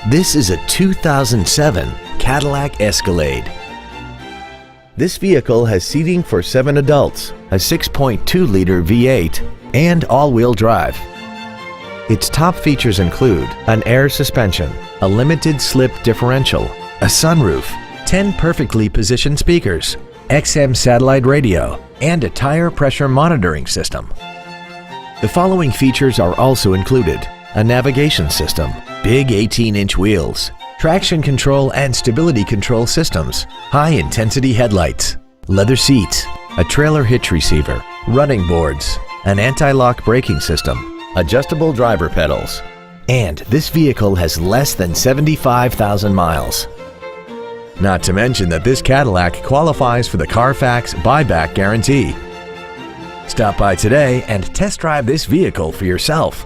This is a 2007 Cadillac Escalade. This vehicle has seating for 7 adults, a 6.2-liter V8, and all-wheel drive. Its top features include an air suspension, a limited slip differential, a sunroof, 10 perfectly positioned speakers, XM satellite radio, and a tire pressure monitoring system. The following features are also included: a navigation system, big 18-inch wheels, traction control and stability control systems, high-intensity headlights, leather seats, a trailer hitch receiver, running boards, an anti-lock braking system, adjustable driver pedals, and this vehicle has less than 75,000 miles. Not to mention that this Cadillac qualifies for the Carfax buyback guarantee. Stop by today and test drive this vehicle for yourself.